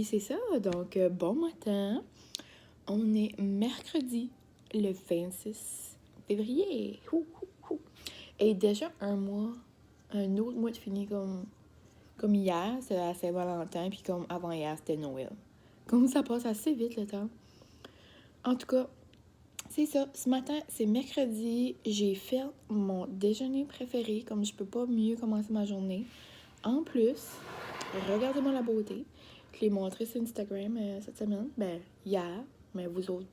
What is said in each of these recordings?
Puis c'est ça, donc bon matin. On est mercredi, le 26 février. Hou, hou, hou. Et déjà un autre mois de fini comme hier, c'était la Saint-Valentin, puis comme avant-hier, c'était Noël. Comme ça passe assez vite le temps. En tout cas, c'est ça. Ce matin, c'est mercredi. J'ai fait mon déjeuner préféré, comme je peux pas mieux commencer ma journée. En plus, regardez-moi la beauté. Je l'ai montré sur Instagram cette semaine. Ben, hier. Mais vous autres,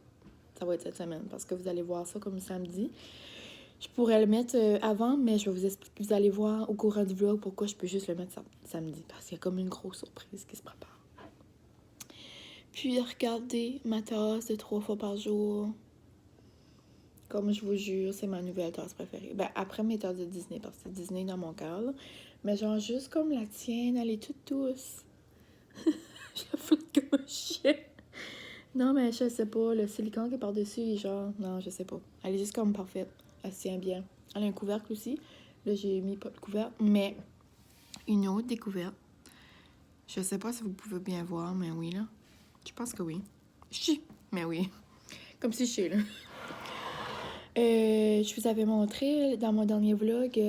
ça va être cette semaine parce que vous allez voir ça comme samedi. Je pourrais le mettre avant, mais je vais vous expliquer. Vous allez voir au courant du vlog pourquoi je peux juste le mettre samedi. Parce qu'il y a comme une grosse surprise qui se prépare. Puis, regardez ma tasse de 3 fois par jour. Comme je vous jure, c'est ma nouvelle tasse préférée. Ben, après mes tasses de Disney, parce que c'est Disney dans mon cœur, là. Mais genre, juste comme la tienne, elle est toute douce. Je la flotte comme un chien. Non, mais je sais pas. Le silicone qui est par-dessus, il est genre... Non, je sais pas. Elle est juste comme parfaite. Elle se tient bien. Elle a un couvercle aussi. Là, j'ai mis pas de couvercle. Mais une autre découverte. Je sais pas si vous pouvez bien voir, mais oui, là. Je pense que oui. Chi! Mais oui. Comme si je sais, là. Je vous avais montré dans mon dernier vlog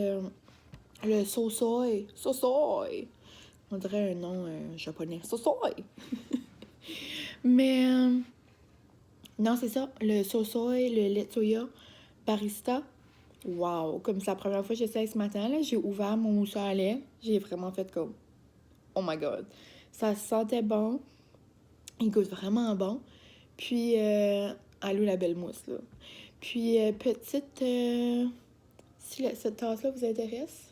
le sosoi. Sosoi! On dirait un nom japonais. Sosoi! Mais non, c'est ça. Le sosoi, le lait de soya barista. Wow! Comme c'est la première fois que j'essaie ce matin, là, j'ai ouvert mon mousse à lait. J'ai vraiment fait comme... Oh my God! Ça sentait bon. Il goûte vraiment bon. Puis, allô la belle mousse, là. Puis, petite... si cette tasse-là vous intéresse,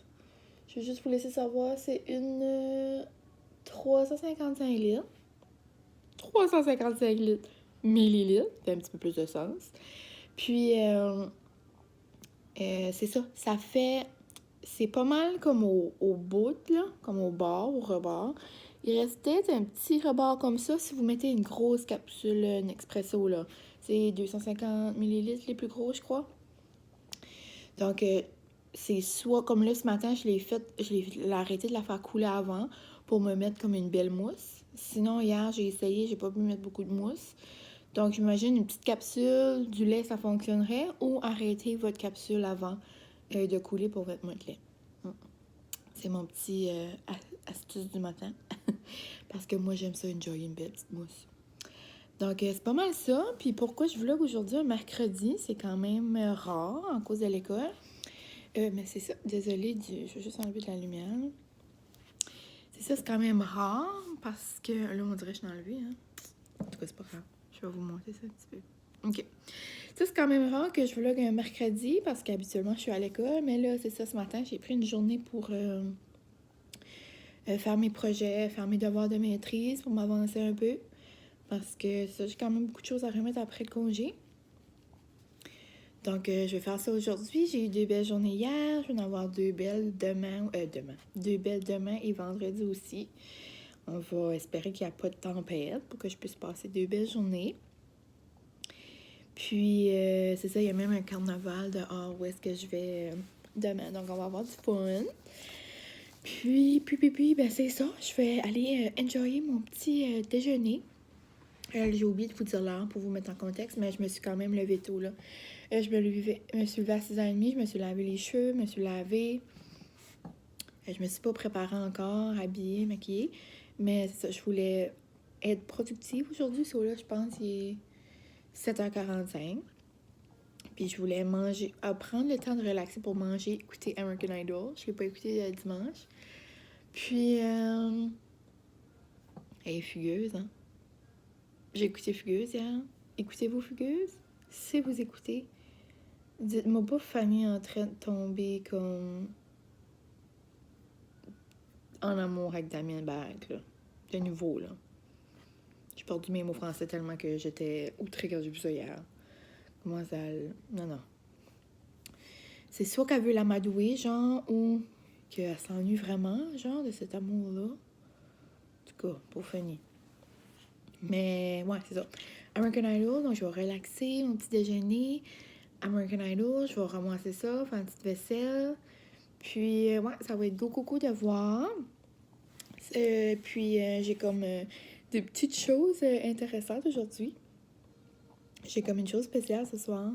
je vais juste vous laisser savoir, c'est une 355 litres. 355 litres millilitres. C'est un petit peu plus de sens. Puis, c'est ça. Ça fait... C'est pas mal comme au bout, là. Comme au bord, au rebord. Il reste peut-être un petit rebord comme ça si vous mettez une grosse capsule Nespresso, là. C'est 250 millilitres les plus gros, je crois. Donc, c'est soit... Comme là, ce matin, je l'ai arrêté de la faire couler avant pour me mettre comme une belle mousse. Sinon, hier, j'ai essayé, j'ai pas pu mettre beaucoup de mousse. Donc, j'imagine une petite capsule, du lait, ça fonctionnerait. Ou arrêter votre capsule avant de couler pour votre mousse de lait. C'est mon petit astuce du matin. Parce que moi, j'aime ça, enjoyer une belle petite mousse. Donc, c'est pas mal ça. Puis pourquoi je vlog aujourd'hui un mercredi, c'est quand même rare en cause de l'école. Mais c'est ça, désolée, je vais juste enlever de la lumière. C'est ça, c'est quand même rare parce que... Là, on dirait que je l'ai enlevé, hein. En tout cas, c'est pas grave. Je vais vous montrer ça un petit peu. OK. Ça, c'est quand même rare que je vlog un mercredi parce qu'habituellement, je suis à l'école. Mais là, c'est ça, ce matin, j'ai pris une journée pour faire mes projets, faire mes devoirs de maîtrise pour m'avancer un peu. Parce que ça, j'ai quand même beaucoup de choses à remettre après le congé. Donc, je vais faire ça aujourd'hui. J'ai eu 2 belles journées hier. Je vais en avoir 2 belles demain. 2 belles demain et vendredi aussi. On va espérer qu'il n'y a pas de tempête pour que je puisse passer 2 belles journées. Puis, c'est ça, il y a même un carnaval dehors où est-ce que je vais demain. Donc, on va avoir du fun. Puis, ben c'est ça. Je vais aller enjoyer mon petit déjeuner. J'ai oublié de vous dire l'heure pour vous mettre en contexte, mais je me suis quand même levée tôt, là. Je me suis levée à 6h30, je me suis lavé les cheveux, je me suis lavée. Je me suis pas préparée encore, habillée, maquillée. Mais ça, je voulais être productive aujourd'hui. Là, je pense qu'il est 7h45. Puis je voulais manger, prendre le temps de relaxer pour manger, écouter American Idol. Je l'ai pas écouté dimanche. Puis, elle est fugueuse, hein. J'ai écouté Fugueuse hier. Écoutez-vous Fugueuse? Si vous écoutez, dites-moi pas Fanny en train de tomber comme en amour avec Damien Berg, là. De nouveau, là. J'ai perdu mes mots français tellement que j'étais outrée quand j'ai vu ça hier. Comment ça... Non. C'est soit qu'elle veut l'amadouer, genre, ou qu'elle s'ennuie vraiment, genre, de cet amour-là. En tout cas, pour Fanny. Mais, ouais, c'est ça. American Idol, donc je vais relaxer, mon petit déjeuner. American Idol, je vais ramasser ça, faire une petite vaisselle. Puis, ouais, ça va être go coco de voir. Puis, j'ai comme des petites choses intéressantes aujourd'hui. J'ai comme une chose spéciale ce soir.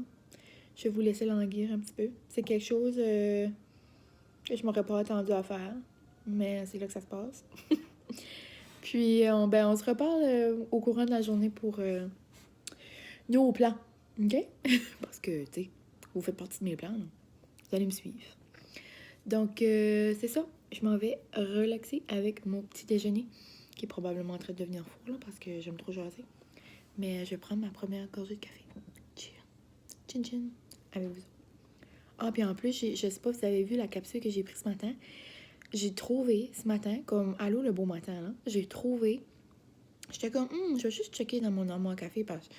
Je vais vous laisser languir un petit peu. C'est quelque chose que je m'aurais pas attendu à faire, mais c'est là que ça se passe. Puis, on se reparle au courant de la journée pour nos plans, OK? Parce que, tu sais, vous faites partie de mes plans, là. Vous allez me suivre. Donc, c'est ça. Je m'en vais relaxer avec mon petit déjeuner, qui est probablement en train de devenir fou, là, parce que j'aime trop jaser. Mais je vais prendre ma première gorgée de café. Cheers. Chin chin. Avec vous. Ah, puis en plus, je sais pas si vous avez vu la capsule que j'ai prise ce matin. J'ai trouvé ce matin, comme allô le beau matin, là, j'ai trouvé. J'étais comme, je vais juste checker dans mon armoire à café parce que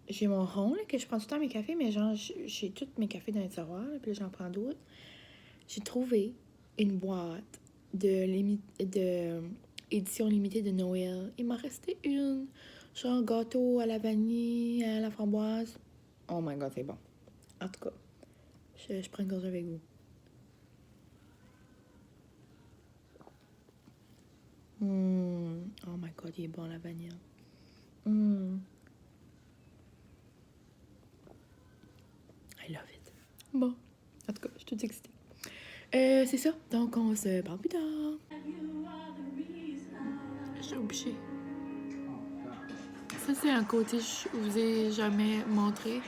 j'ai mon rond, là, que je prends tout le temps mes cafés, mais genre, j'ai tous mes cafés dans le tiroir, là, puis là, j'en prends d'autres. J'ai trouvé une boîte de édition limitée de Noël. Il m'en restait une. Genre gâteau à la vanille, à la framboise. Oh my god, c'est bon. En tout cas, je prends une gorgée avec vous. Oh my god, il est bon la vanille. I love it. Bon, en tout cas, je suis toute excitée. C'est ça, donc on se parle plus tard. J'ai oublié. Ça, c'est un côté que je vous ai jamais montré.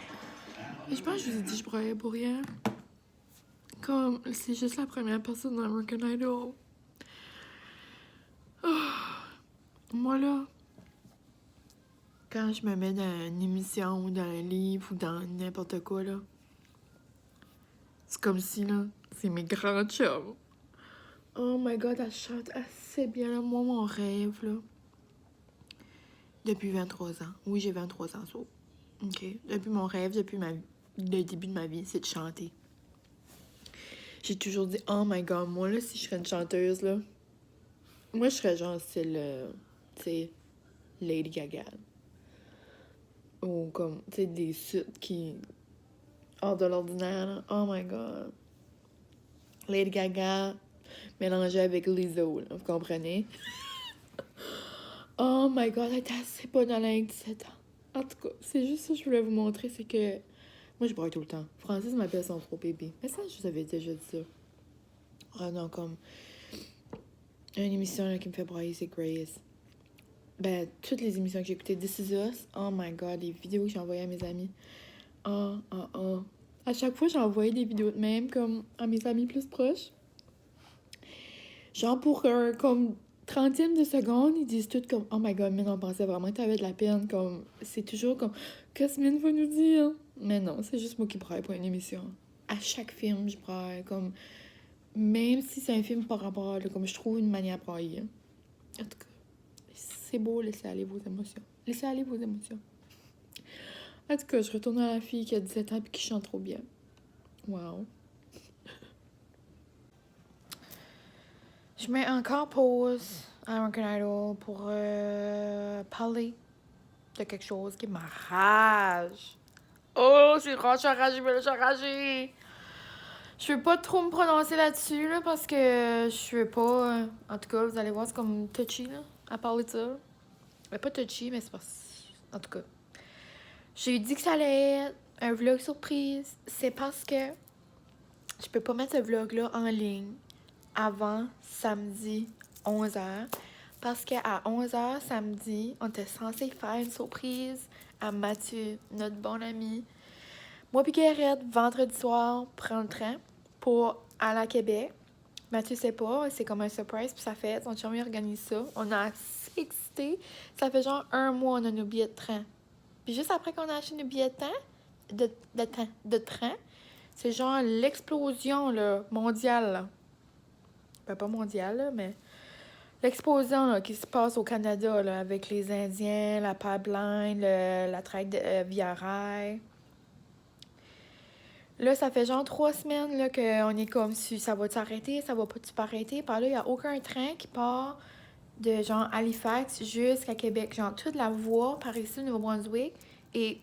Et je pense que je vous ai dit que je broyais pour rien. Comme, c'est juste la première personne dans American Idol. Oh. Moi, là, quand je me mets dans une émission ou dans un livre ou dans n'importe quoi, là, c'est comme si, là, c'est mes grands chums. Oh my god, elle chante assez bien, là. Moi, mon rêve, là, depuis 23 ans. Oui, j'ai 23 ans, ça. OK. Depuis mon rêve, depuis le début de ma vie, c'est de chanter. J'ai toujours dit, oh my god, moi, là, si je serais une chanteuse, là, moi, je serais genre style, tu sais, Lady Gaga. Ou comme, tu sais, des suites qui... hors de l'ordinaire, là. Oh my god. Lady Gaga mélangée avec Lizzo, là, vous comprenez? Oh my god, elle était assez bonne à 17 ans. En tout cas, c'est juste ça que je voulais vous montrer, c'est que... Moi, je braille tout le temps. Francis m'appelle son gros bébé. Mais ça, je vous avais déjà dit ça. Ah non, comme... Une émission là, qui me fait brailler, c'est Grace. Ben, toutes les émissions que j'ai écoutées, This Is Us, oh my god, les vidéos que j'ai envoyées à mes amis. À chaque fois, j'ai envoyé des vidéos de même, comme à mes amis plus proches. Genre pour comme 30e de seconde, ils disent tout comme, oh my god, mais on pensait vraiment que t'avais de la peine, comme, c'est toujours comme, qu'est-ce que Mine va nous dire? Mais non, c'est juste moi qui braille pour une émission. À chaque film, je braille, comme, même si c'est un film par rapport, là, comme je trouve une manière de brailler. En tout cas, c'est beau, laissez aller vos émotions. Laissez aller vos émotions. En tout cas, je retourne à la fille qui a 17 ans et qui chante trop bien. Wow. Je mets encore pause à American Idol pour parler de quelque chose qui m'enrage. Oh, je suis enragée, mais là, je suis enragée. Je veux pas trop me prononcer là-dessus, là, parce que je veux pas... en tout cas, vous allez voir, c'est comme touchy, là, à parler de ça. Mais pas touchy, mais c'est pas... En tout cas. J'ai dit que ça allait être un vlog surprise. C'est parce que je peux pas mettre ce vlog-là en ligne avant samedi 11h. Parce qu'à 11h samedi, on était censé faire une surprise à Mathieu, notre bon ami. Moi puis Guérette, vendredi soir, prend le train pour aller à Québec. Mathieu sait pas, c'est comme un surprise, puis ça fait, son chum organise ça. On a assez excité. Ça fait genre 1 mois, on a nos billets de train. Puis juste après qu'on a acheté nos billets de train, c'est genre l'explosion là, mondiale. Là. Ben, pas mondiale, là, mais l'explosion là, qui se passe au Canada là, avec les Indiens, la pipeline, la traque de Via Rail. Là, ça fait genre 3 semaines là, qu'on est comme si ça va t'arrêter, ça va pas t'arrêter. Par là, il n'y a aucun train qui part de genre Halifax jusqu'à Québec. Genre, toute la voie par ici, au Nouveau-Brunswick, est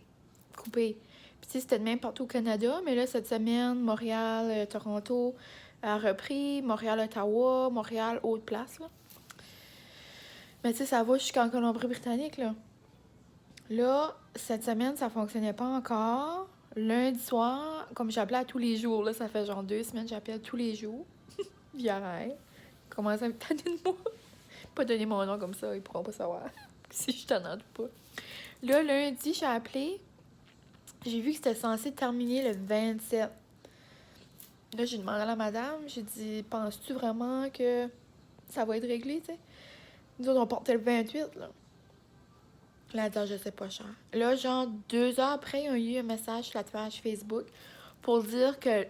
coupée. Puis, tu sais, c'était de même partout au Canada, mais là, cette semaine, Montréal, Toronto a repris, Montréal, Ottawa, Montréal, autre place, là. Mais tu sais, ça va jusqu'en Colombie-Britannique, là. Là, cette semaine, ça fonctionnait pas encore. Lundi soir, comme j'appelais à tous les jours, là, ça fait genre 2 semaines que j'appelle tous les jours. Viarail. Commence à me tanner de moi. Pas donner mon nom comme ça, ils pourront pas savoir si je suis tannante ou pas. Là, lundi, j'ai appelé. J'ai vu que c'était censé terminer le 27. Là, j'ai demandé à la madame, j'ai dit, penses-tu vraiment que ça va être réglé, tu sais? Nous autres, on portait le 28, là. Là, elle dit, je sais pas, cher. Là, genre, 2 heures après, ils ont eu un message sur la page Facebook pour dire que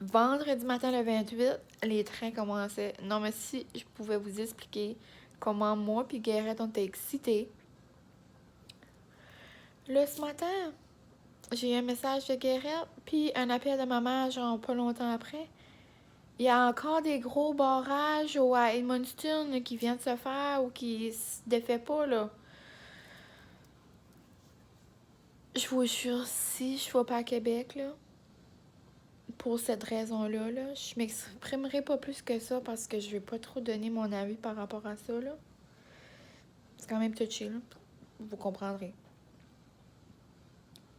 vendredi matin, le 28, les trains commençaient. Non, mais si je pouvais vous expliquer comment moi puis Guérette, on était excités. Là, ce matin, j'ai eu un message de Guérette, puis un appel de ma mère, genre, pas longtemps après. Il y a encore des gros barrages à Edmundston là, qui viennent de se faire ou qui se défait pas, là. Je vous jure, si je vais pas à Québec, là, pour cette raison-là, là, je m'exprimerai pas plus que ça parce que je vais pas trop donner mon avis par rapport à ça, là. C'est quand même touché, là. Vous comprendrez.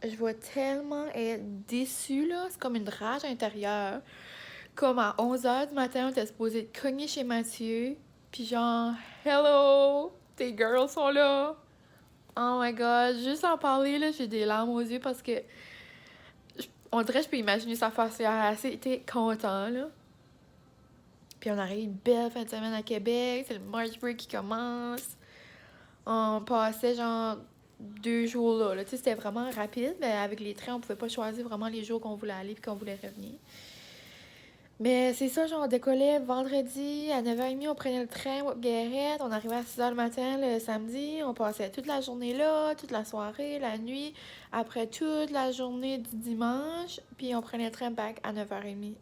Je vais tellement être déçue, là. C'est comme une rage intérieure. Comme à 11h du matin, on était supposé cogner chez Mathieu. Puis genre, hello, tes girls sont là. Oh my god, juste en parler, là, j'ai des larmes aux yeux parce que on dirait que je peux imaginer sa face. Il a assez été content, là. Puis on a eu une belle fin de semaine à Québec. C'est le March Break qui commence. On passait genre 2 jours là. Tu sais, c'était vraiment rapide. Mais avec les trains, on pouvait pas choisir vraiment les jours qu'on voulait aller puis qu'on voulait revenir. Mais c'est ça, genre, on décollait vendredi à 9h30, on prenait le train à Guérette, on arrivait à 6h le matin le samedi, on passait toute la journée là, toute la soirée, la nuit, après toute la journée du dimanche, puis on prenait le train back à 9h30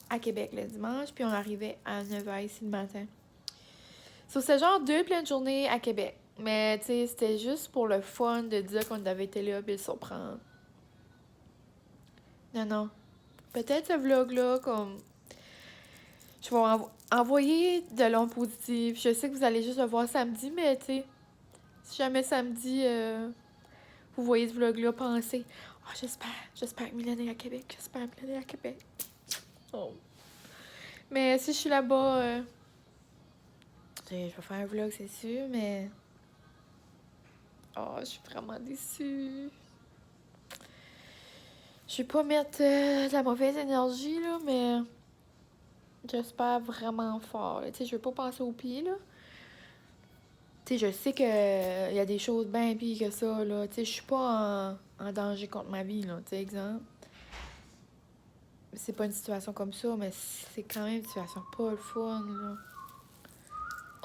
à Québec le dimanche, puis on arrivait à 9h ici le matin. So, c'était genre 2 pleines journées à Québec. Mais, tu sais, c'était juste pour le fun de dire qu'on avait été là puis le surprendre. Non. Peut-être ce vlog-là, comme... Je vais envoyer de l'onde positive. Je sais que vous allez juste le voir samedi, mais tu sais, si jamais samedi, vous voyez ce vlog-là, pensez. Oh, j'espère que Mylène est à Québec. J'espère que Mylène est à Québec. Oh. Mais si je suis là-bas, je vais faire un vlog, c'est sûr, mais... Oh, je suis vraiment déçue. Je vais pas mettre de la mauvaise énergie, là, mais... J'espère vraiment fort. Tu sais, je veux pas penser au pire, là. Tu sais, je sais que y a des choses bien pires que ça, là. Tu sais, je suis pas en danger contre ma vie, là. Tu sais, exemple. C'est pas une situation comme ça, mais c'est quand même une situation pas le fun, là.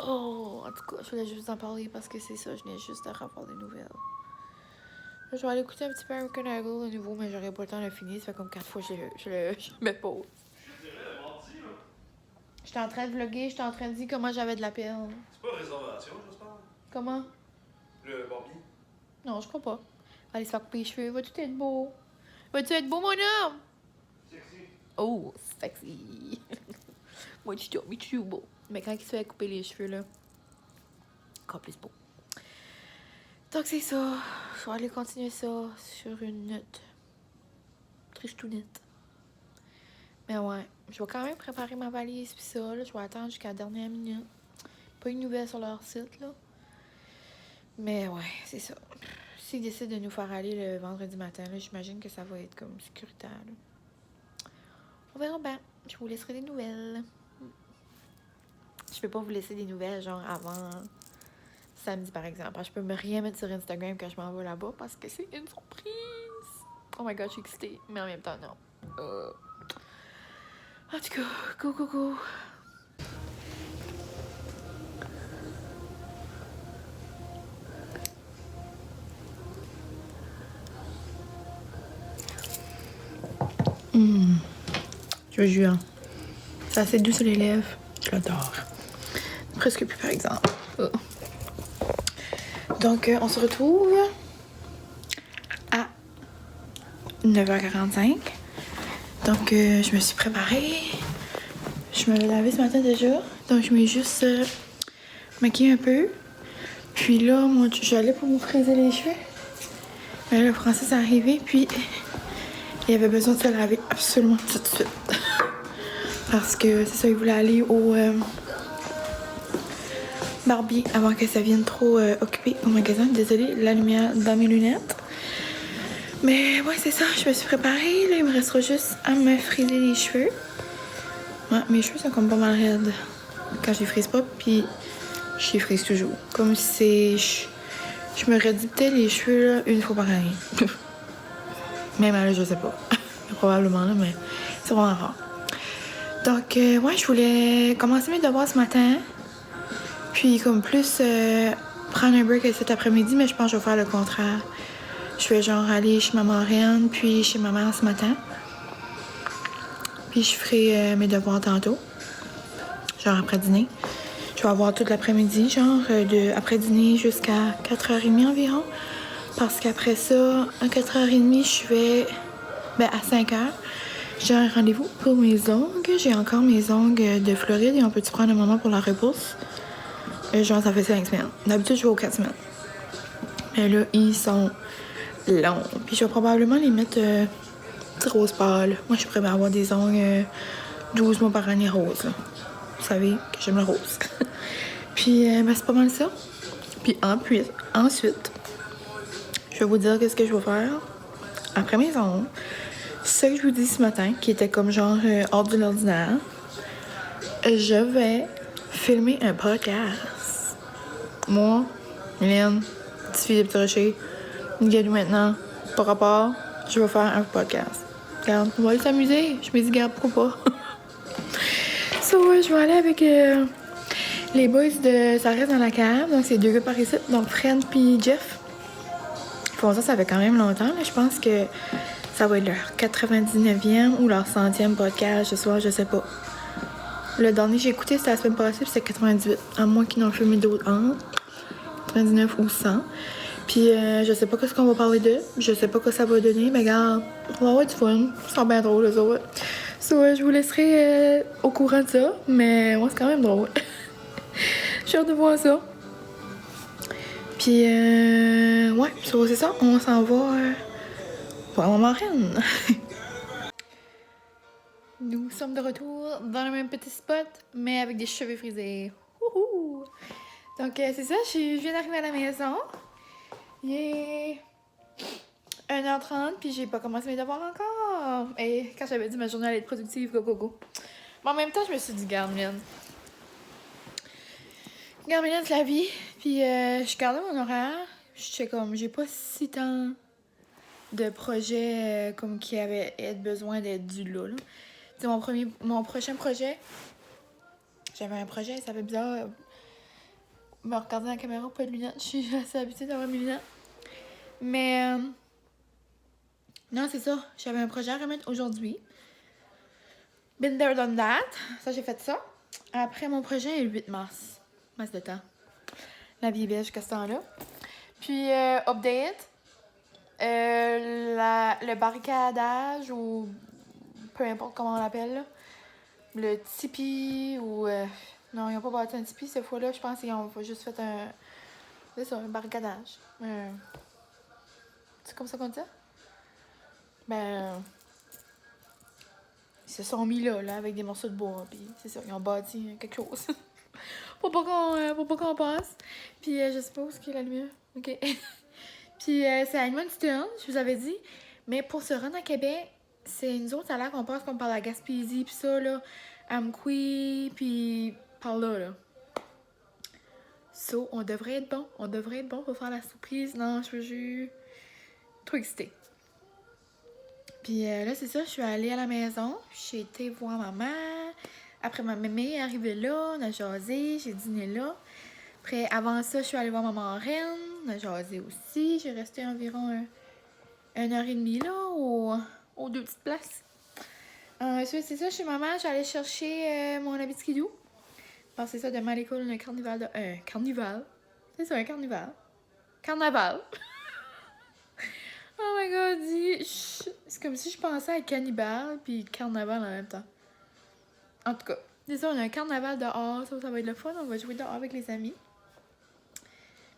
Oh, en tout cas, je voulais juste en parler parce que c'est ça, je venais juste de avoir des nouvelles. Là, je vais aller écouter un petit peu American Idol de nouveau, mais j'aurais pas le temps de le finir. Ça fait comme 4 fois que je me pose. J'étais en train de vlogger, j'étais en train de dire comment j'avais de la peine. C'est pas réservation, j'espère? Comment? Le barbier? Non, je crois pas. Allez se faire couper les cheveux. Vas-tu être beau? Vas-tu être beau, mon homme? Sexy. Oh, sexy. Moi, tu me suis beau. Mais quand il se fait couper les cheveux, là, encore plus beau. Donc, c'est ça. Je vais aller continuer ça sur une note tristounette. Mais ouais, je vais quand même préparer ma valise pis ça, là. Je vais attendre jusqu'à la dernière minute. Pas une nouvelle sur leur site, là. Mais ouais, c'est ça. S'ils décident de nous faire aller le vendredi matin, là, j'imagine que ça va être comme sécuritaire, là. On verra bien. Je vous laisserai des nouvelles. Je peux pas vous laisser des nouvelles, genre, avant samedi, par exemple. Je peux rien mettre sur Instagram quand je m'en vais là-bas parce que c'est une surprise. Oh my god, je suis excitée. Mais en même temps, non. En tout cas, go. Je vous jure. C'est assez doux sur les lèvres. Je l'adore. Presque plus, par exemple. Oh. Donc, on se retrouve à 9h45. Donc, je me suis préparée. Je me l'avais lavé ce matin déjà. Donc, je mets juste maquiller un peu. Puis là, j'allais pour me friser les cheveux. Mais là, Francis est arrivé, puis il avait besoin de se laver absolument tout de suite. Parce que c'est ça, il voulait aller au barbier avant que ça vienne trop occupé au magasin. Désolée, la lumière dans mes lunettes. Mais ouais, c'est ça, je me suis préparée. Là, il me restera juste à me friser les cheveux. Ouais, mes cheveux sont comme pas mal raides quand je les frise pas, puis je les frise toujours. Comme si je me redis peut-être les cheveux là, une fois par année. Même là, je sais pas. Probablement là, mais c'est vraiment rare. Donc, ouais, je voulais commencer mes devoirs ce matin. Puis, comme plus prendre un break cet après-midi, mais je pense que je vais faire le contraire. Je vais genre aller chez ma marraine, puis chez ma mère ce matin. Puis, je ferai mes devoirs tantôt. Genre après dîner. Je vais avoir toute l'après-midi, genre de après dîner jusqu'à 4h30 environ. Parce qu'après ça, à 4h30, je vais. Ben, à 5h, j'ai un rendez-vous pour mes ongles. J'ai encore mes ongles de Floride et on peut-tu prendre un moment pour la repousse? Genre, ça fait 5 semaines. D'habitude, je vais aux 4 semaines. Mais là, ils sont longs. Puis je vais probablement les mettre petit rose pâle. Moi, je pourrais avoir des ongles 12 mois par année rose. Là. Vous savez que j'aime le rose. Puis, ben, c'est pas mal ça. Puis ensuite, je vais vous dire qu'est-ce que je vais faire après mes ongles. Ce que je vous dis ce matin, qui était comme genre hors de l'ordinaire, je vais filmer un podcast. Moi, Hélène, petite fille de Petit Rocher, Gadou maintenant, par rapport, je vais faire un podcast. Regarde, on va aller s'amuser. Je me dis, regarde, pourquoi pas. Ouais, je vais aller avec les boys de Ça reste dans la cave. Donc, c'est 2 gars par ici. Donc, Fred puis Jeff. Ils font ça fait quand même longtemps. Là. Je pense que ça va être leur 99e ou leur 100e podcast ce soir, je sais pas. Le dernier que j'ai écouté, c'était la semaine passée, puis c'était 98. À moins qu'ils n'ont filmé d'autres entre 99 ou 100. Puis je sais pas ce qu'on va parler d'eux. Je sais pas quoi ça va donner, mais regarde, on va avoir du fun. Ça sent bien drôle, ça, ouais. Je vous laisserai au courant de ça, mais moi, c'est quand même drôle. J'ai hâte de voir ça. Puis, ouais, c'est ça. On s'en va voir ma marraine. Nous sommes de retour dans le même petit spot, mais avec des cheveux frisés. Wouhou! Donc, c'est ça, je viens d'arriver à la maison. Il est 1h30, puis j'ai pas commencé mes devoirs encore. Et quand j'avais dit ma journée allait être productive, go. Mais en même temps, je me suis dit, garde, mienne, c'est la vie. Puis, je gardais mon horaire. J'étais comme, j'ai pas si tant de projets comme qui avaient besoin d'être du là. C'est mon prochain projet. J'avais un projet, ça fait bizarre. Me regarder dans la caméra, pas de lunettes. Je suis assez habituée d'avoir mes lunettes. Mais non, c'est ça. J'avais un projet à remettre aujourd'hui. Been there, done that. Ça, j'ai fait ça. Après, mon projet est le 8 mars. Masse de temps. La vie est belle jusqu'à ce temps-là. Puis, update. Le barricadage ou peu importe comment on l'appelle, là. Le Tipeee ou... non, ils n'ont pas bâti un Tipeee cette fois-là. Je pense qu'ils ont juste fait un... C'est ça, un barricadage. C'est comme ça qu'on dit ça? Ben... Ils se sont mis là, avec des morceaux de bois. Puis c'est ça, ils ont bâti quelque chose. pour pas qu'on passe. Puis je sais pas où est-ce qu'il y a la lumière. OK. Puis c'est à Edmundston, je vous avais dit. Mais pour se rendre à Québec, c'est nous autres, ça a l'air qu'on passe comme par la Gaspésie, puis ça, là. Amqui, puis par là, là. So, on devrait être bon. On devrait être bon pour faire la surprise. Non, je suis trop excitée. Puis là, c'est ça, je suis allée à la maison. J'ai été voir ma mère. Après, ma mémé est arrivée là, on a jasé, j'ai dîné là. Après, avant ça, je suis allée voir ma marraine, on a jasé aussi. J'ai resté environ 1h30 là, aux 2 petites places. Ensuite, c'est ça, chez ma mère, j'allais chercher mon habit de skidoo. Parce que c'est ça, demain à l'école, on a un carnival de... carnival? C'est ça, un carnival. Carnaval. Oh my god, c'est comme si je pensais à cannibale puis carnaval en même temps. En tout cas, c'est ça, on a un carnaval dehors, ça va être le fun, on va jouer dehors avec les amis.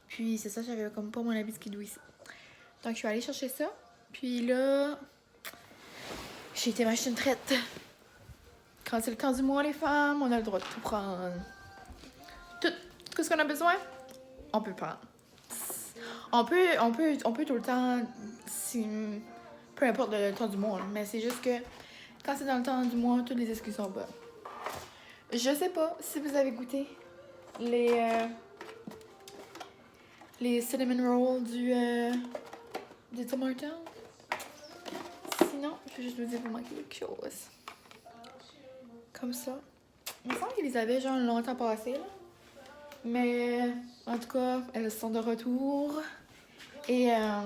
Puis c'est ça, j'avais comme pas mon habit skidoo ici. Donc je suis allée chercher ça. Puis là, j'ai été m'acheter une traite. Quand c'est le temps du mois, les femmes, on a le droit de tout prendre. Tout ce qu'on a besoin, on peut prendre. On peut tout le temps, peu importe le temps du mois, mais c'est juste que quand c'est dans le temps du mois, toutes les excuses sont bonnes. Je sais pas si vous avez goûté les cinnamon rolls du Tim Hortons. Sinon, je vais juste vous dire vous manquez quelque chose. Comme ça. Il me semble qu'ils les avaient genre longtemps passé, là. Mais en tout cas, elles sont de retour. Et elles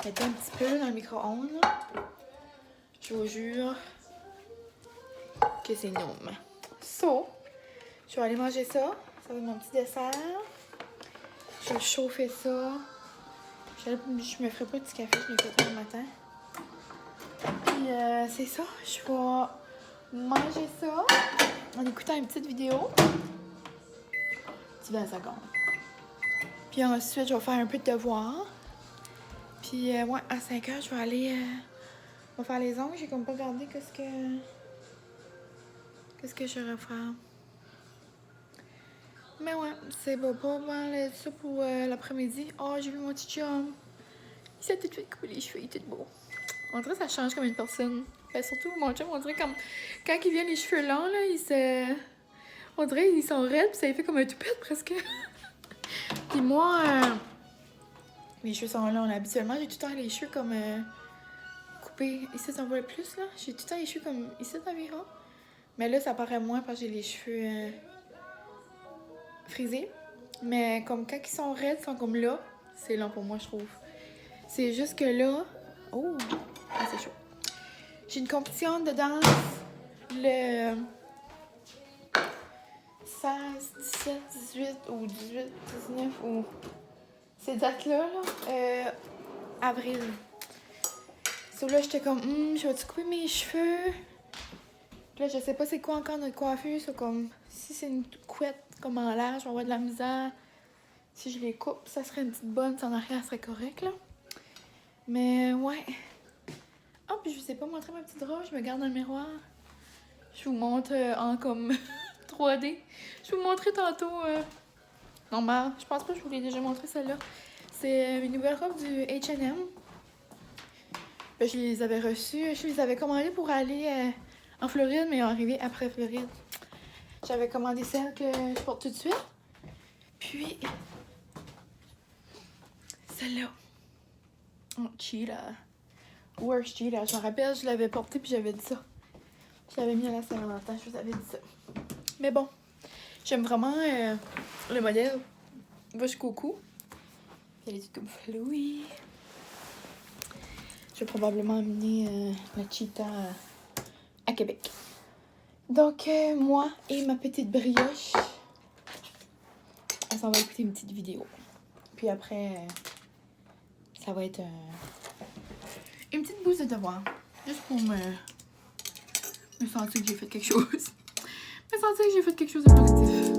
étaient un petit peu dans le micro-ondes. Je vous jure que c'est énorme. So, je vais aller manger ça. Ça va être mon petit dessert. Je vais chauffer ça. Je me ferai pas de petit café, je l'ai fait le matin. Puis c'est ça. Je vais manger ça en écoutant une petite vidéo. Petit 20 secondes. Puis ensuite, je vais faire un peu de devoir. Puis ouais, à 5 heures, je vais aller faire les ongles. J'ai comme pas regardé qu'est-ce que je vais faire. Mais ouais, c'est pas mal ça pour l'après-midi. Oh, j'ai vu mon petit chum. Il s'est tout fait couper les cheveux, il est tout beau. On dirait que ça change comme une personne. Surtout mon chum, on dirait comme quand il vient les cheveux longs, là, on dirait qu'ils sont raides, puis ça lui fait comme un toupette presque. Puis moi, mes cheveux sont longs. Là. Habituellement, j'ai tout le temps les cheveux comme coupés. Ici, ça en voit plus, là. J'ai tout le temps les cheveux comme ici environ. Mais là, ça paraît moins parce que j'ai les cheveux frisés. Mais comme quand ils sont raides, ils sont comme là. C'est long pour moi, je trouve. C'est juste que là... Oh! Ah, c'est chaud. J'ai une compétition de danse le 16, 17, 18 ou 18, 19 ou... Ces dates-là, avril. So là, j'étais comme, je vais-tu couper mes cheveux? Puis là, je sais pas c'est quoi encore notre coiffure. So comme, si c'est une couette comme en l'air, je vais avoir de la misère. Si je les coupe, ça serait une petite bonne. En arrière, ça serait correct, là. Mais, ouais. Ah, puis je vous ai pas montré ma petite robe. Je me garde dans le miroir. Je vous montre en comme 3D. Je vais vous montrer tantôt... normal. Je pense pas que je vous l'ai déjà montré celle-là. C'est une nouvelle robe du H&M. Ben, je les avais reçues. Je les avais commandées pour aller en Floride, mais ils sont arrivées après Floride. J'avais commandé celle que je porte tout de suite. Puis, celle-là. Oh, cheetah. Worst cheetah. Je me rappelle, je l'avais portée puis j'avais dit ça. Je l'avais mis à la Saint-Valentin, je vous avais dit ça. Mais bon, j'aime vraiment le modèle. Va jusqu'au cou. Elle est toute comme flouée. Je vais probablement amener la cheetah à Québec. Donc, moi et ma petite brioche, on s'en va écouter une petite vidéo. Puis après, ça va être une petite bouse de devoir. Juste pour me sentir que j'ai fait quelque chose. Me sentir que j'ai fait quelque chose de positif.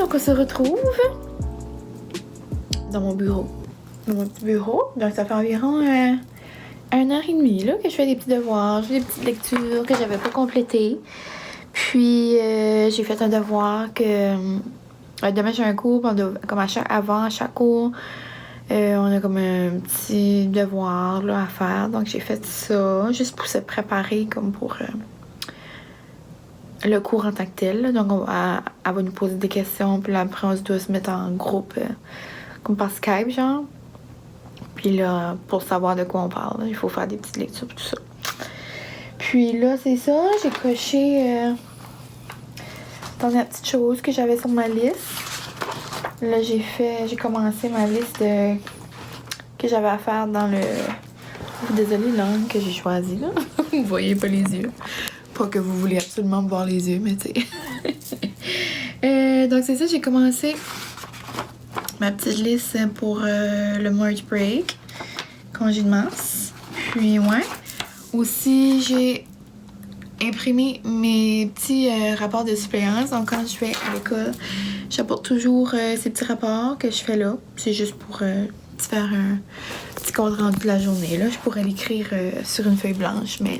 donc on se retrouve dans mon bureau. Dans mon petit bureau. Donc ça fait environ 1h30 là, que je fais des petits devoirs, je fais des petites lectures que j'avais pas complétées. Puis j'ai fait un devoir que demain j'ai un cours, comme avant à chaque cours, on a comme un petit devoir là, à faire. Donc j'ai fait ça juste pour se préparer comme pour le cours en tant que tel. Là. Donc elle va nous poser des questions, puis là après on doit se mettre en groupe comme par Skype genre. Puis là, pour savoir de quoi on parle, là, il faut faire des petites lectures tout ça. Puis là, c'est ça, j'ai coché dans la petite chose que j'avais sur ma liste. Là, j'ai commencé ma liste que j'avais à faire dans le... Désolée, langue que j'ai choisie, là. Vous voyez pas les yeux. Pas que vous voulez absolument me voir les yeux, mais tu sais. Donc c'est ça, j'ai commencé ma petite liste pour le March Break, congé de mars. Puis ouais. Aussi, j'ai imprimé mes petits rapports de suppléance. Donc quand je vais à l'école, j'apporte toujours ces petits rapports que je fais là. C'est juste pour faire un petit compte rendu de la journée. Là, je pourrais l'écrire sur une feuille blanche, mais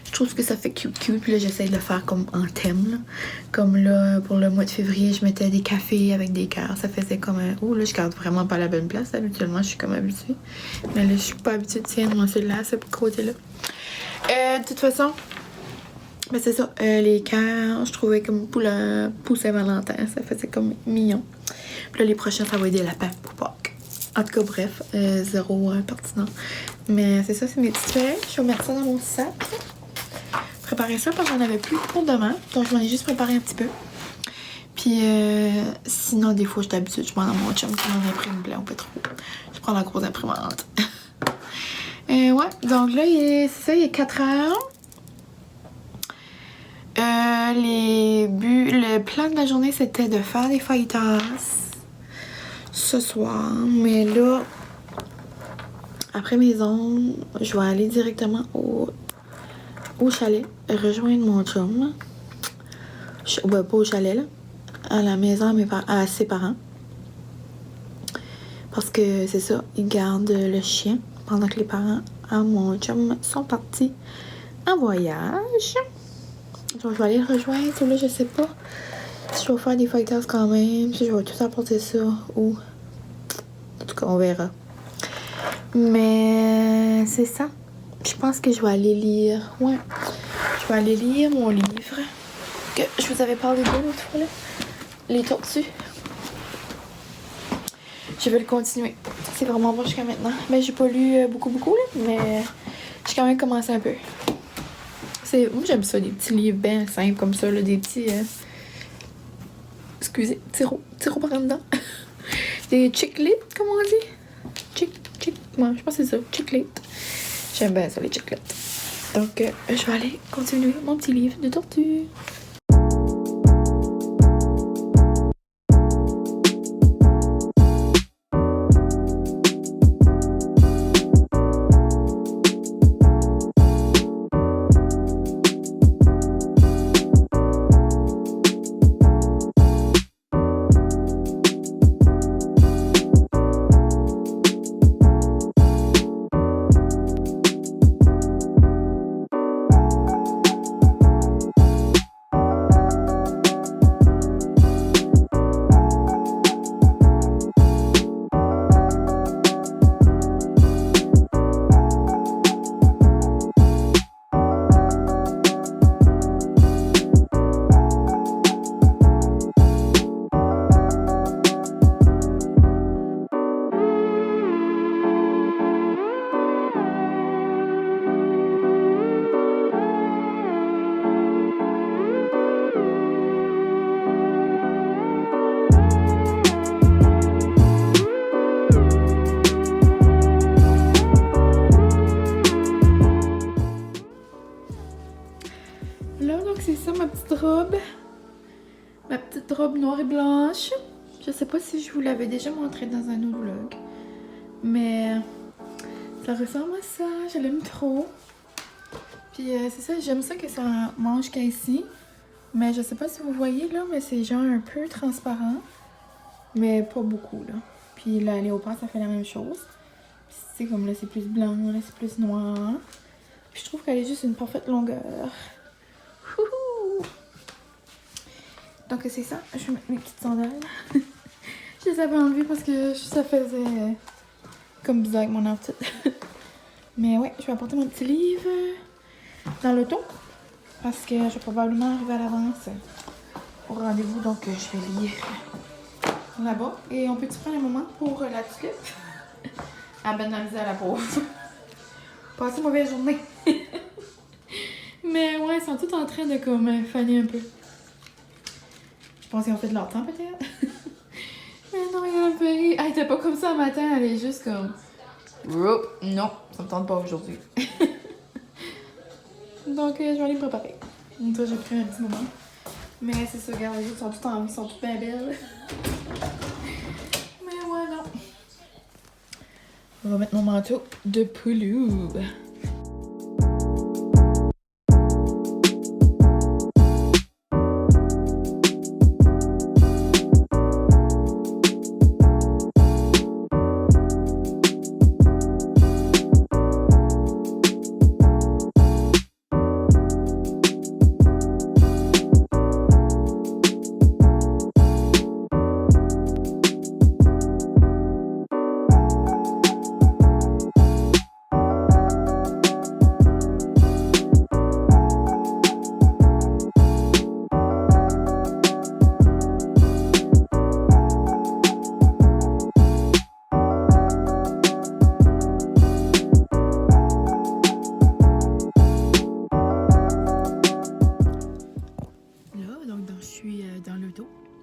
je trouve que ça fait cute. Puis là, j'essaie de le faire comme en thème. Là. Comme là, pour le mois de février, je mettais des cafés avec des cœurs. Ça faisait comme un... Oh, là, je garde vraiment pas la bonne place. Habituellement, je suis comme habituée. Mais là, je suis pas habituée de tiens, moi, celui-là, ce côté-là. De toute façon, ben c'est ça. Les cœurs, je trouvais comme pour la Saint-Valentin, ça faisait comme mignon. Puis là, les prochains, ça va être des lapins pour Pâques. En tout cas, bref, zéro pertinent. Mais c'est ça, c'est mes petites feuilles. Je vais mettre ça dans mon sac. Préparer ça parce qu'on avait plus pour demain. Donc, je m'en ai juste préparé un petit peu. Puis, sinon, des fois, j'étais habituée. Je prends dans mon chum qui m'en imprime blanc un peu trop. Je prends la grosse imprimante. Ouais, donc là, c'est ça, il est 4 heures. Le plan de la journée, c'était de faire des fajitas ce soir. Mais là, après maison, je vais aller directement au chalet, rejoindre mon chum. Ouais, pas au chalet, là. À la maison à ses parents. Parce que c'est ça, ils gardent le chien pendant que les parents à mon chum sont partis en voyage. Donc, je vais aller le rejoindre. Là, je sais pas si je vais faire des fajitas quand même, si je vais tout apporter ça ou... En tout cas, on verra. Mais c'est ça. Je pense que je vais aller lire. Ouais. Je vais aller lire mon livre que je vous avais parlé de l'autre fois, là. Les tortues. Je vais le continuer. C'est vraiment bon jusqu'à maintenant. Mais j'ai pas lu beaucoup, là. Mais j'ai quand même commencé un peu. Moi, j'aime ça, des petits livres bien simples comme ça, là, des petits... Excusez, tiro par en dedans. Des chick-lit, comme on dit. Ouais, je pense que c'est ça, chick-lit. J'aime bien ça, les chick-lit. Donc, je vais aller continuer mon petit livre de tortue. Ma petite robe noire et blanche. Je sais pas si je vous l'avais déjà montré dans un autre vlog. Mais ça ressemble à ça. Je l'aime trop. Puis c'est ça, j'aime ça que ça mange qu'ici. Mais je sais pas si vous voyez là, mais c'est genre un peu transparent. Mais pas beaucoup là. Puis la léopard, ça fait la même chose. Puis c'est comme là, c'est plus blanc, là, c'est plus noir. Puis je trouve qu'elle est juste une parfaite longueur. Wouhou! Donc c'est ça, je vais mettre mes petites sandales. Je les avais enlevées parce que ça faisait comme bizarre avec mon outfit. Mais ouais, je vais apporter mon petit livre dans l'auto. Parce que je vais probablement arriver à l'avance au rendez-vous. Donc je vais lire là-bas. Et on peut-tu prendre un moment pour la tulipe? Ah ben de la misère à la pauvre. Passez une mauvaise journée. Mais ouais, ils sont tous en train de comme faner un peu. Je pense qu'ils ont fait de leur temps peut-être. Mais non, il y a un peu ri. Elle était pas comme ça le matin, elle est juste comme... Non, ça me tente pas aujourd'hui. Donc je vais aller me préparer. Donc j'ai pris un petit moment. Mais c'est ça, regarde, les autres sont toutes bien belles. Mais ouais, non. On va mettre mon manteau de poulou.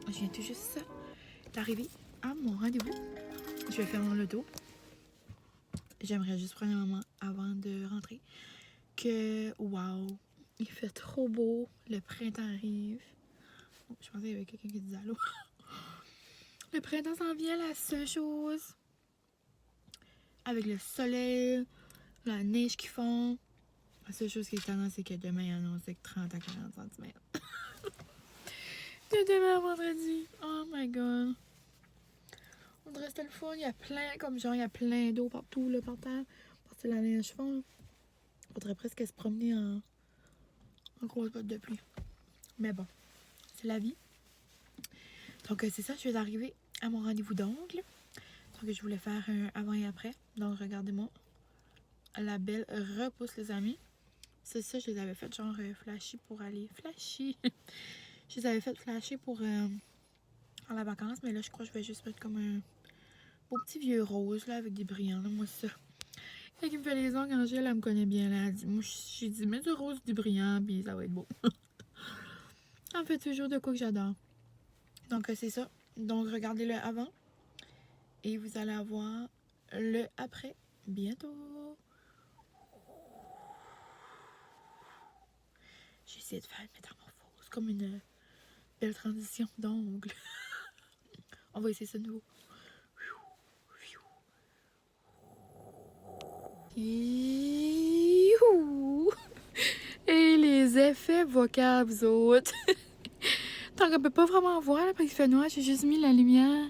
Je viens tout juste d'arriver à mon rendez-vous. Je vais faire mon loto. J'aimerais juste prendre un moment avant de rentrer que, waouh, il fait trop beau, le printemps arrive. Oh, je pensais qu'il y avait quelqu'un qui disait allô. Le printemps s'en vient, la seule chose. Avec le soleil, la neige qui fond. La seule chose qui est tendance, c'est que demain, il annonce 30 à 40 cm. De demain à vendredi. Oh my god. On dirait que c'était le fun. Il y a plein, comme genre, il y a plein d'eau partout, là, par terre. Parce que la neige fond. On faudrait presque se promener en grosse botte de pluie. Mais bon, c'est la vie. Donc, c'est ça, je vais arriver à mon rendez-vous d'ongles. Donc, je voulais faire un avant et après. Donc, regardez-moi. La belle repousse, les amis. C'est ça, je les avais fait genre flashy pour aller. Flashy! Je les avais fait flasher pour la vacance, mais là, je crois que je vais juste mettre comme un beau petit vieux rose, là, avec des brillants, là, moi, ça. Quand il me fait les ongles, Angèle, elle me connaît bien, là. Elle dit, moi, j'ai dit, mets du rose, du brillant, puis ça va être beau. Elle me fait toujours de quoi que j'adore. Donc, c'est ça. Donc, regardez le avant. Et vous allez avoir le après bientôt. J'ai essayé de faire une métamorphose, comme une belle transition d'ongles. On va essayer ça de nouveau. Et les effets vocaux, vous autres. Donc, on peut pas vraiment voir là, parce qu'il fait noir. J'ai juste mis la lumière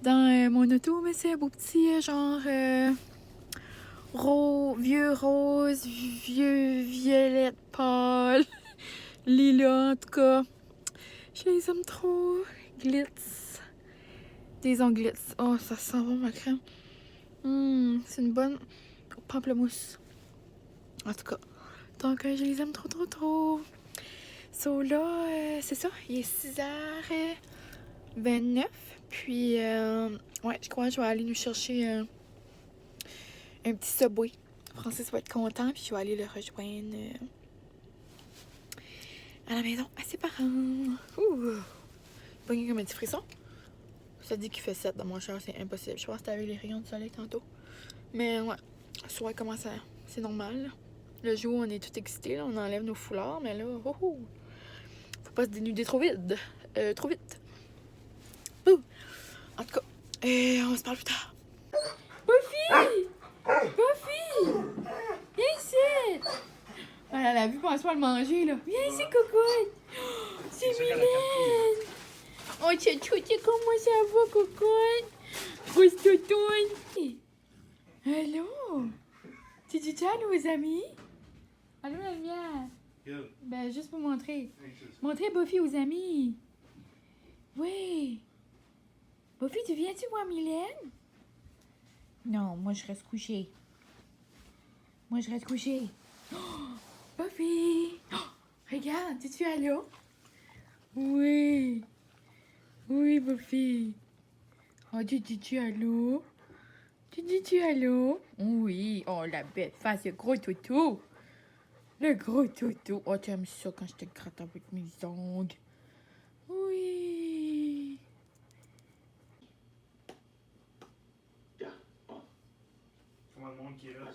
dans mon auto, mais c'est un beau petit genre vieux rose, vieux violette pâle, lilas en tout cas. Je les aime trop. Glitz. Des ongles glitz. Oh, ça sent bon ma crème. C'est une bonne pamplemousse. En tout cas. Donc, je les aime trop, trop, trop. So là, c'est ça. Il est 6h29. Puis, ouais, je crois que je vais aller nous chercher un petit Subway. Francis va être content. Puis, je vais aller le rejoindre à la maison à ses parents. Ouh! Pas comme un petit frisson. Ça dit qu'il fait 7 dans mon char, c'est impossible. Je pense que t'avais les rayons de soleil tantôt. Mais ouais, soit comment ça, c'est normal. Le jour, on est tout excités, là, on enlève nos foulards, mais là, faut pas se dénuder trop vite. Trop vite. Ouh. En tout cas, on se parle plus tard. Buffy! Buffy! Viens ici! Elle a vu, pense pas le manger, là. Viens ici, cocotte! c'est sûr qu'elle a quatre Mylène! Oh, tchou, comment ça va, cocotte? Grosse toutoune! Allô? Tu dis ça, allô, aux amis? Allô, la lumière? Good. Ben, juste pour montrer. Hey, c'est ça. Montrer Buffy aux amis. Oui. Buffy, tu viens-tu voir Mylène? Non, moi, je reste couchée. Moi, je reste couchée. Oh, Buffy! Oh, regarde, es-tu allô? Oui. Oui, Buffy. Oh, tu dis-tu allô? Tu dis-tu allô? Oui. Oh, la belle face, le gros toutou. Le gros toutou. Oh, tu aimes ça quand je te gratte avec mes ongles. Oui. Comment le monde qui est là?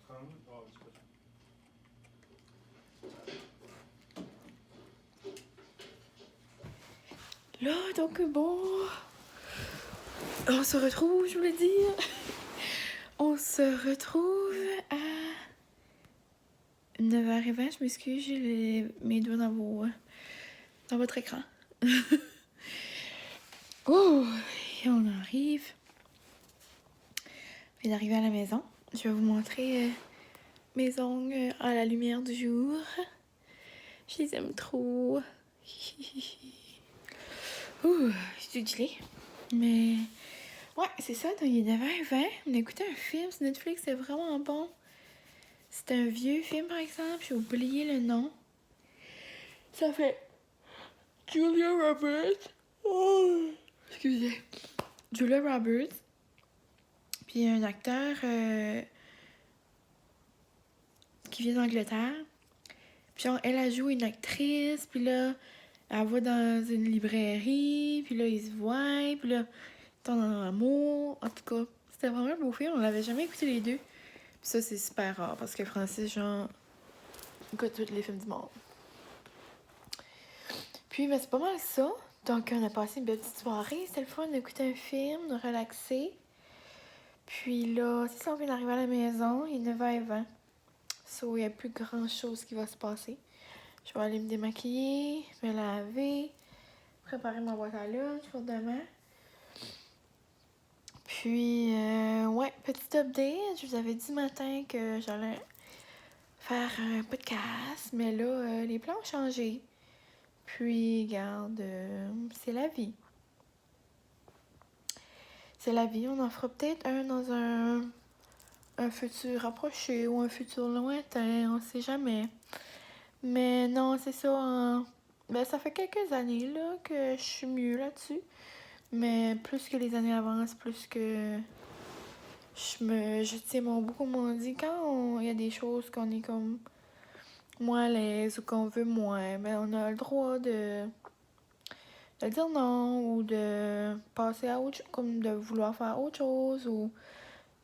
30? Oh, c'est pas ça. Là, donc bon, on se retrouve, je voulais dire. On se retrouve à 9h20. Je m'excuse, j'ai mes doigts dans votre écran. Oh, et on arrive. On vient d'arriver à la maison. Je vais vous montrer mes ongles à la lumière du jour. Je les aime trop. Ouh, je suis gelée. Mais ouais, c'est ça. Donc, il est 9h20. On a écouté un film sur Netflix. C'est vraiment bon. C'est un vieux film, par exemple. J'ai oublié le nom. Ça fait Julia Roberts. Oh, excusez. Julia Roberts. Puis un acteur qui vient d'Angleterre. Puis genre, elle a joué une actrice. Puis là, elle va dans une librairie. Puis là, ils se voient. Puis là, ils tombent en amour. En tout cas, c'était vraiment un beau film. On l'avait jamais écouté les deux. Puis ça, c'est super rare. Parce que Francis, genre, écoute tous les films du monde. Puis, ben, c'est pas mal ça. Donc, on a passé une belle petite soirée. C'était le fun d'écouter un film, de relaxer. Puis là, c'est ça, on vient d'arriver à la maison. Il est 9h20. So, il n'y a plus grand-chose qui va se passer. Je vais aller me démaquiller, me laver, préparer ma boîte à lunch pour demain. Puis, ouais, petit update. Je vous avais dit matin que j'allais faire un podcast. Mais là, les plans ont changé. Puis, regarde, c'est la vie. C'est la vie. On en fera peut-être un dans un futur rapproché ou un futur lointain. On sait jamais. Mais non, c'est ça. Ben, ça fait quelques années là, que je suis mieux là-dessus. Mais plus que les années avancent, plus que je tiens mon bout, comme on dit. Quand il y a des choses qu'on est comme moins à l'aise ou qu'on veut moins, ben on a le droit de dire non ou de passer à autre chose, comme de vouloir faire autre chose ou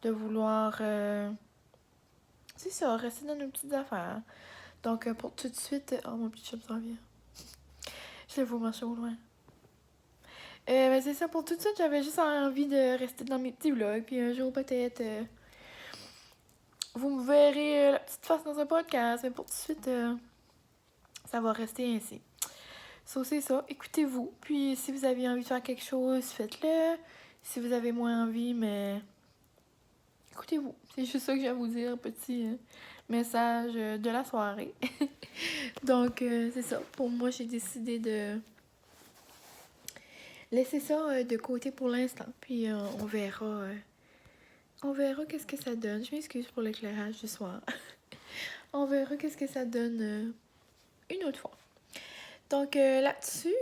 de vouloir c'est ça, rester dans nos petites affaires. Donc pour tout de suite, oh mon petit chum s'en vient. Je le vois marcher au loin. Ben c'est ça, pour tout de suite, j'avais juste envie de rester dans mes petits vlogs, puis un jour peut-être vous me verrez la petite face dans un podcast, mais pour tout de suite ça va rester ainsi. So, c'est ça, écoutez-vous. Puis si vous avez envie de faire quelque chose, faites-le. Si vous avez moins envie, mais écoutez-vous. C'est juste ça que j'ai à vous dire, petit message de la soirée. Donc, c'est ça. Pour moi, j'ai décidé de laisser ça de côté pour l'instant. Puis on verra. On verra qu'est-ce que ça donne. Je m'excuse pour l'éclairage du soir. On verra qu'est-ce que ça donne une autre fois. Donc là-dessus,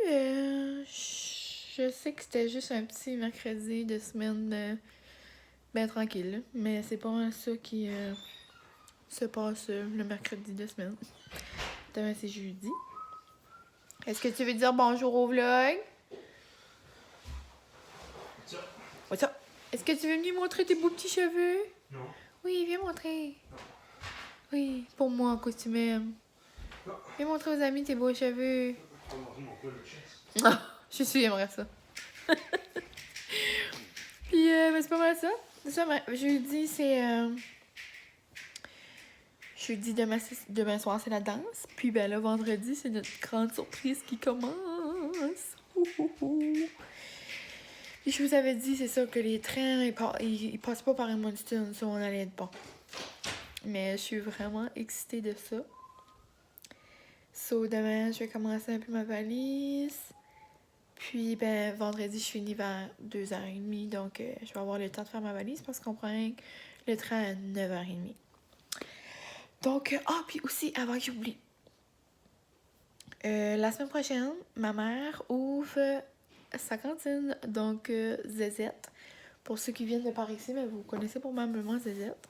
je sais que c'était juste un petit mercredi de semaine ben tranquille. Mais c'est pas mal ça qui se passe le mercredi de semaine. Demain c'est jeudi. Est-ce que tu veux dire bonjour au vlog? Ça. What's up? Est-ce que tu veux venir montrer tes beaux petits cheveux? Non. Oui, viens montrer. Non. Oui, pour moi, en costume. Non. Viens montrer aux amis tes beaux cheveux. Je vais montrer mon col de chaise. Ah, je suis j'aimerais ça. Puis, ben, c'est pas mal ça. C'est ça, jeudi, c'est... Jeudi, demain soir, c'est la danse. Puis ben là, vendredi, c'est notre grande surprise qui commence. Et je vous avais dit, c'est ça, que les trains, ils passent pas par Edmundston, ça, on allait être bon. Mais je suis vraiment excitée de ça. So, demain, je vais commencer un peu ma valise. Puis, ben, vendredi, je finis vers 2h30. Donc, je vais avoir le temps de faire ma valise parce qu'on prend le train à 9h30. Donc, puis aussi, avant que j'oublie, la semaine prochaine, ma mère ouvre sa cantine, donc Zezette. Pour ceux qui viennent de par ici, ben, vous connaissez probablement Zezette.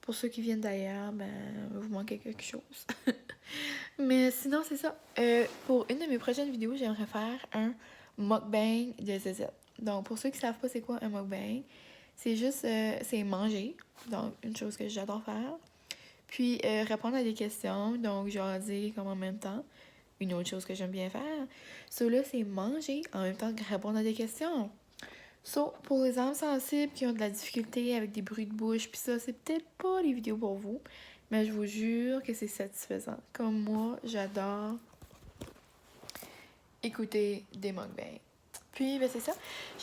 Pour ceux qui viennent d'ailleurs, ben, vous manquez quelque chose. Mais sinon, c'est ça. Pour une de mes prochaines vidéos, j'aimerais faire un mukbang de Zezette. Donc, pour ceux qui savent pas c'est quoi un mukbang, c'est juste, c'est manger. Donc, une chose que j'adore faire. Puis, répondre à des questions. Donc, jaser comme en même temps. Une autre chose que j'aime bien faire. So, là, c'est manger en même temps que répondre à des questions. So, pour les âmes sensibles qui ont de la difficulté avec des bruits de bouche, puis ça, c'est peut-être pas les vidéos pour vous. Mais je vous jure que c'est satisfaisant. Comme moi, j'adore écouter des mukbangs. Puis, ben c'est ça.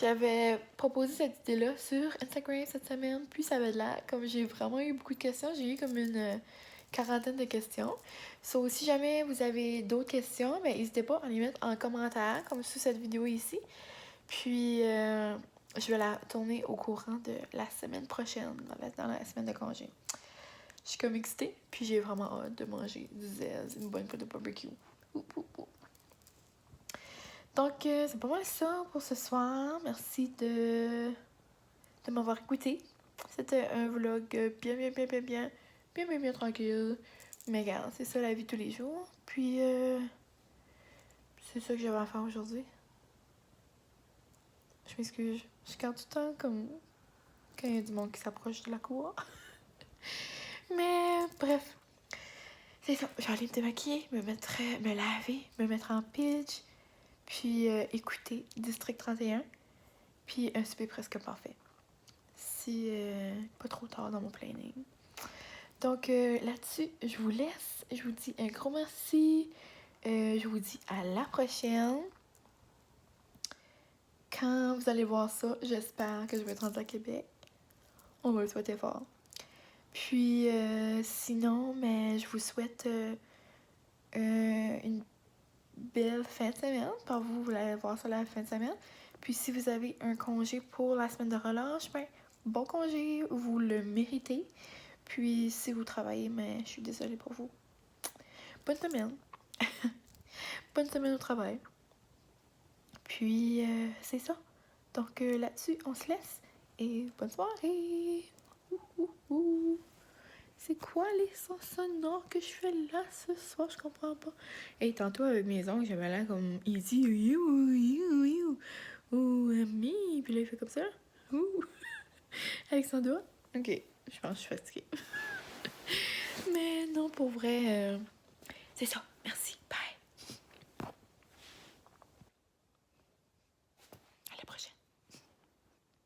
J'avais proposé cette idée-là sur Instagram cette semaine. Puis, ça avait l'air, comme j'ai vraiment eu beaucoup de questions, j'ai eu comme une quarantaine de questions. So, si jamais vous avez d'autres questions, ben n'hésitez pas à les mettre en commentaire, comme sous cette vidéo ici. Puis, je vais la tourner au courant de la semaine prochaine, dans la semaine de congé. Je suis comme excitée, puis j'ai vraiment hâte de manger du zèle, une bonne poêle de barbecue. Donc, c'est pas mal ça pour ce soir. Merci de m'avoir écouté. C'était un vlog bien tranquille. Mais regarde, c'est ça la vie tous les jours. Puis, c'est ça que j'avais à faire aujourd'hui. Je m'excuse. Je garde tout le temps comme quand il y a du monde qui s'approche de la cour. Mais bref, c'est ça. Je vais aller me démaquiller, me laver, me mettre en pitch, puis écouter District 31, puis un souper presque parfait. Si pas trop tard dans mon planning. Donc là-dessus, je vous laisse. Je vous dis un gros merci. Je vous dis à la prochaine. Quand vous allez voir ça, j'espère que je vais être rendue à Québec. On va le souhaiter fort. Puis sinon, mais je vous souhaite une belle fin de semaine. Par vous allez voir ça la fin de semaine. Puis si vous avez un congé pour la semaine de relâche, ben bon congé, vous le méritez. Puis si vous travaillez, mais je suis désolée pour vous. Bonne semaine. Bonne semaine au travail. Puis c'est ça. Donc là-dessus, on se laisse. Et bonne soirée. C'est quoi les sons sonores que je fais là ce soir? Je comprends pas. Et tantôt avec mes ongles, j'avais l'air comme Easy ou me. Puis là, il fait comme ça. Avec son doigt. Ok, je pense que je suis fatiguée. Mais non, pour vrai, c'est ça.